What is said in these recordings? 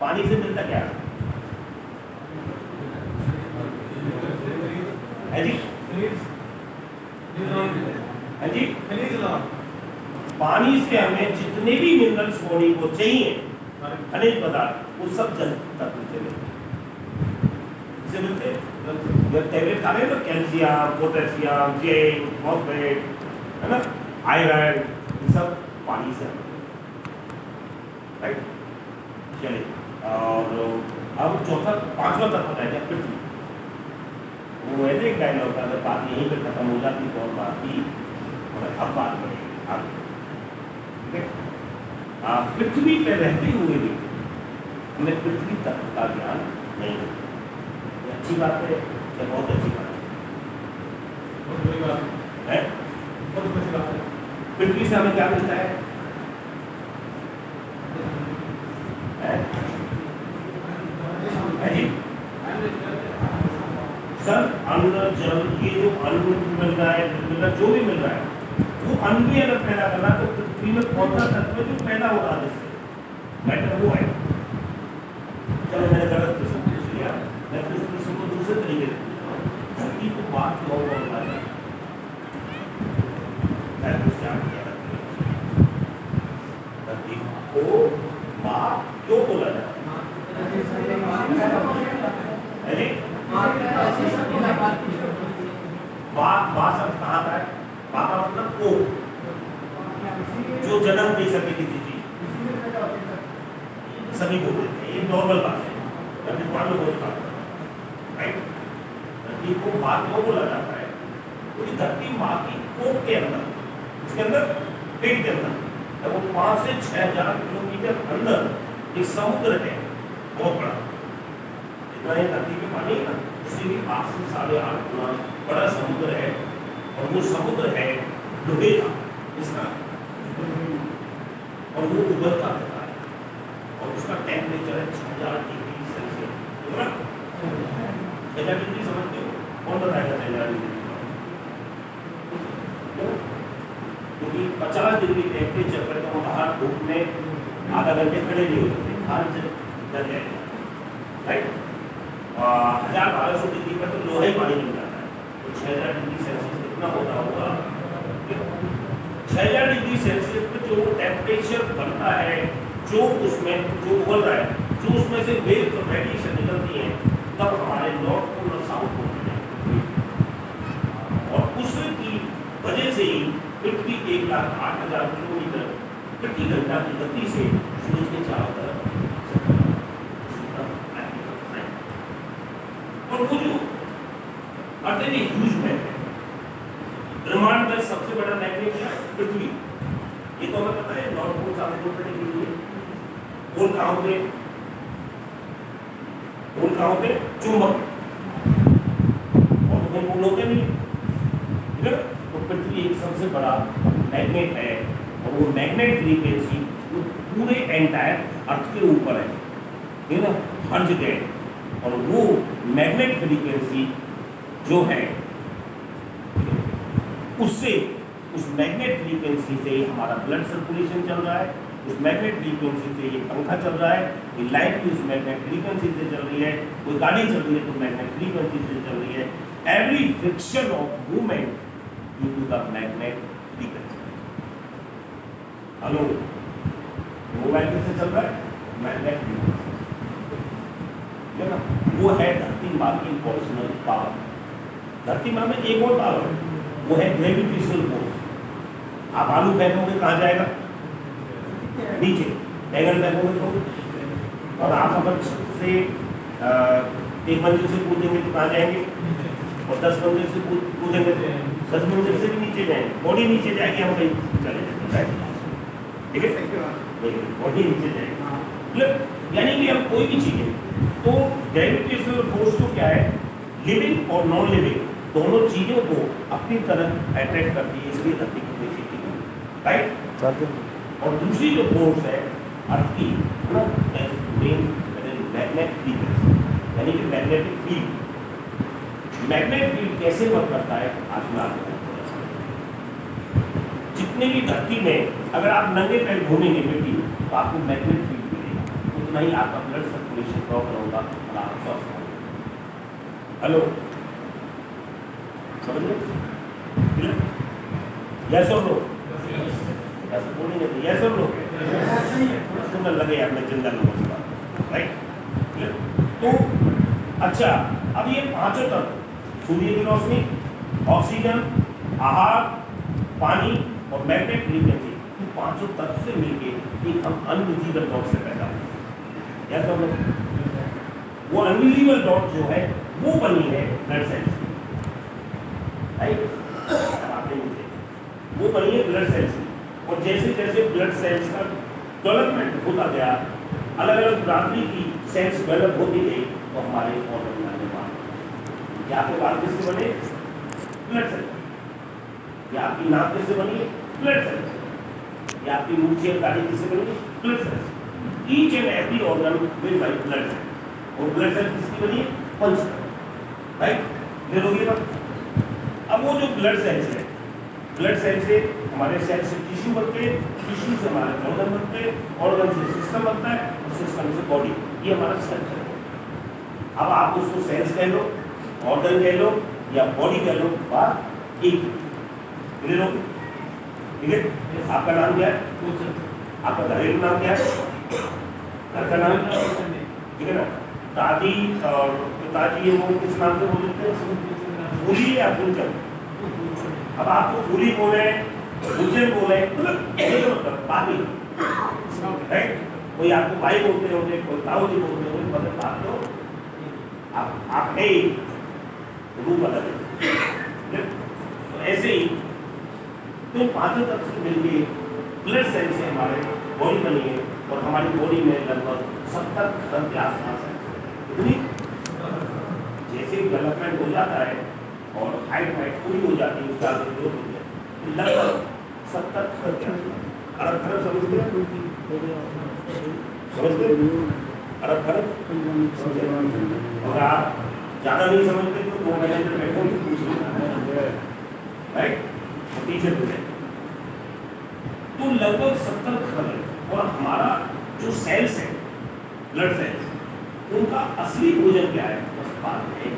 पानी से मिलता क्या है जी? है जी? पानी से हमें जितने भी मिनरल्स बॉडी को चाहिए, खनिज पदार्थ, वो सब जल तत्व से मिलते हैं। जब टैबलेट खा रहे हैं तो कैल्शियम, पोटेशियम, जिंक, फॉस्फेट, है ना, आयरन, ये सब पानी से, राइट? चलिए, और अब चौथा पांचवा तत्व है पृथ्वी। वो ऐसे एक डायलॉग था, अगर बात यहीं पे खत्म हो जाती तो और बात की, और अब बात बढ़ेगी आगे। ठीक है, पृथ्वी पे रहते हुए भी हमें पृथ्वी तत्व का ज्ञान नहीं है। अच्छी बात है या बहुत अच्छी बात है? बहुत बड़ी बात है, बहुत बड़ी बात है। पृथ्वी से हमें क्या मिलता है? सर, अन्न, जल, ये जो अन्न मिल रहा है, जो भी मिल रहा है, वो अन्न भी अगर पैदा करना तो पृथ्वी में कौन सा तत्व जो पैदा हो रहा है जिससे मैटर वो है। चलो मैंने गलत प्रश्न पूछ लिया, मैं प्रश्न को दूसरे तरीके से धरती को बात क्यों बोलता है? धरती को माँ क्यों बोला जाता है? बात सब कहाँ था? बात का मतलब को जो जन्म दे सके किसी चीज, सभी को बोलते हैं, ये नॉर्मल बात है, राइट? धरती को माँ क्यों बोला जाता है? क्योंकि धरती माँ की कोख के अंदर, उसके अंदर, पेट के अंदर, वो 5 से 6,000 किलोमीटर अंदर एक समुद्र है, बहुत बड़ा। इतना ही धरती पे पानी है ना, उससे भी 8 से 8.5 गुना बड़ा समुद्र है, और वो समुद्र है लोहे का, इसका, और वो उबलता रहता है, और उसका टेम्परेचर है 6,000 डिग्री सेल्सियस। 6,000 डिग्री समझते हो? कौन बताएगा 6,000 डिग्री? क्योंकि 50 डिग्री टेम्परेचर पर तो बाहर धूप में आधा घंटे खड़े नहीं हो सकते, हाथ से जल जाएगा, राइट? 1,000-1,200 डिग्री पर तो लोहा ही पानी मिल जाता है, तो 6,000 डिग्री सेल्सियस कितना होता होगा? 6,000 डिग्री सेल्सियस पे जो टेम्परेचर बनता है, जो उसमें जो उबल रहा है, जो उसमें से वेव्स और रेडिएशन निकलती हैं, तब हमारे नॉर्थ पोल और साउथ पोल में, और उसकी वजह से ही पृथ्वी 1,08,000 किलोमीटर प्रति घंटा की गति से सूरज के चारों तरफ, और वो जो अर्थ है ह्यूज मैग्नेट है, ब्रह्मांड में सबसे बड़ा मैग्नेट है पृथ्वी। ये तो हमें पता है, नॉर्थ पोल साउथ पोल पे नहीं है। पोल कहाँ होते? पोल कहाँ होते? चुंबक, और तो पोल होते नहीं, ठीक है? तो पृथ्वी एक सबसे बड़ा मैग्नेट है, और वो मैग्नेट फ्रीक्वेंसी पूरे एंटायर अर्थ के ऊपर है, ठीक है ना, हर जगह। और वो मैग्नेट फ्रीक्वेंसी जो है, उससे, उस मैग्नेट फ्रीक्वेंसी से हमारा ब्लड सर्कुलेशन चल रहा है, उस मैग्नेट फ्रीक्वेंसी से ये पंखा चल रहा है, ये लाइट भी उस मैग्नेट फ्रीक्वेंसी से चल रही है, कोई गाड़ी चल रही है तो मैग्नेट फ्रीक्वेंसी से चल रही है। Every friction of movement due to the magnet frequency. Hello, mobile कैसे चल रहा है? मैग्नेट फ्रीक्वेंसी, है ना? वो है धरती माँ की पर्सनल पावर। धरती माँ में एक और पावर है, वो है ग्रेविटेशनल फोर्स। आप आलू फेंकोगे कहाँ जाएगा? नीचे। बैगन फेंकोगे तो, और आप अगर से 1 मंजिल से कूदेंगे तो कहाँ जाएंगे? और 10 मंजिल से कूदेंगे तो 10 मंजिल से भी नीचे जाएंगे, बॉडी नीचे जाएगी, हम कहीं चले जाएंगे, ठीक है? बॉडी नीचे जाएगी, यानी कि हम कोई भी चीज़ है तो ग्रेविटेशनल फोर्स तो क्या है, लिविंग और नॉन लिविंग दोनों चीजों को अपनी तरफ अट्रैक्ट करती है, इसलिए धरती को देखती है, राइट? और दूसरी जो फोर्स है अर्थ की, मैग्नेट फील्ड, यानी कि मैग्नेटिक फील्ड। मैग्नेट फील्ड कैसे वर्क करता है आज मैं आपको बताऊंगा। जितने भी धरती में अगर आप नंगे पैर घूमेंगे बेटी तो आपको मैग्नेट फील्ड मिलेगा, उतना उतना ही आपका ब्लड सर्कुलेशन प्रॉपर होगा और आप स्वस्थ होंगे। हेलो, समझ गए? यस और नो? ऐसा बोलेंगे तो यस और नो? सुंदर लगे आपने जनरल नॉलेज का, राइट? तो अच्छा, अब ये पांचों तत्व, सूर्य की रोशनी, ऑक्सीजन, आहार, पानी और मैग्नेट फ्रीक्वेंसी, इन पांचों तत्व से मिलके एक हम अनविजिबल डॉट से पैदा हुए। या तो वो अनविजिबल डॉट जो है वो बनी है ब्लड सेल्स की, राइट? आपने मुझे वो बनी है ब्लड सेल्स की, और जैसे जैसे ब्लड सेल्स का डेवलपमेंट होता गया, अलग अलग बिरादरी की सेल्स डेवलप होती गई, तो हमारे ऑर्गन बनने पाए। या आपके बाल किससे बने? Blood cell. या आपकी नाक किससे बनी? Blood cell. या आपकी मूछें और दाढ़ी किससे बनी? Blood cell. Each and every organ made by blood cell, और ब्लड सेल किसकी बनी है? पंच, राइट? क्लियर हो गया? अब वो जो ब्लड सेल्स है, ब्लड सेल से हमारे सेल से टिश्यू बनते हैं, टिश्यू से हमारे ऑर्गन बनते हैं, ऑर्गन से सिस्टम बनता है, और सिस्टम से बॉडी। ये हमारा स्ट्रक्चर है। अब आप उसको सेल्स कह लो, ऑर्गन कह लो या बॉडी कह लो, बात एक क्लियर हो? ठीक है? आपका नाम क्या है? आपका घरेलू नाम क्या है? घर का नाम, ठीक है ना? दादी और पिताजी ये वो किस नाम से बोलते हैं? फूली या फूलचंद? अब आपको फूली बोले, फूलचंद बोले, मतलब बात ही, राइट? कोई आपको भाई बोलते होंगे, कोई ताऊ जी बोलते होंगे, मतलब बात तो आप है ही, रूप अलग है। तो ऐसे ही तो पांचों तत्व से मिलके ब्लड सेल से हमारे बॉडी बनी है, और हमारी बॉडी में लगभग 70 खरब के आसपास है। इतनी जैसे डेवलपमेंट हो जाता है और हाइट पूरी हो जाती है, उसका लगभग 70 खरब के आसपास। अरब खरब समझते हैं? अरब खरब? और आप ज़्यादा नहीं समझते तो 2 महीने में बैठो पूछ लो, राइट? टीचर बोले तो लगभग 70 खरब। और हमारा जो सेल्स है, ब्लड सेल्स, उनका असली भोजन क्या है? बस बात है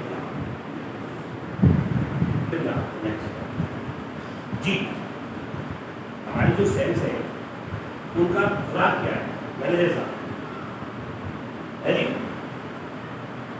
जी, हमारी जो सेल्स है उनका खुराक क्या है? मैंने जैसा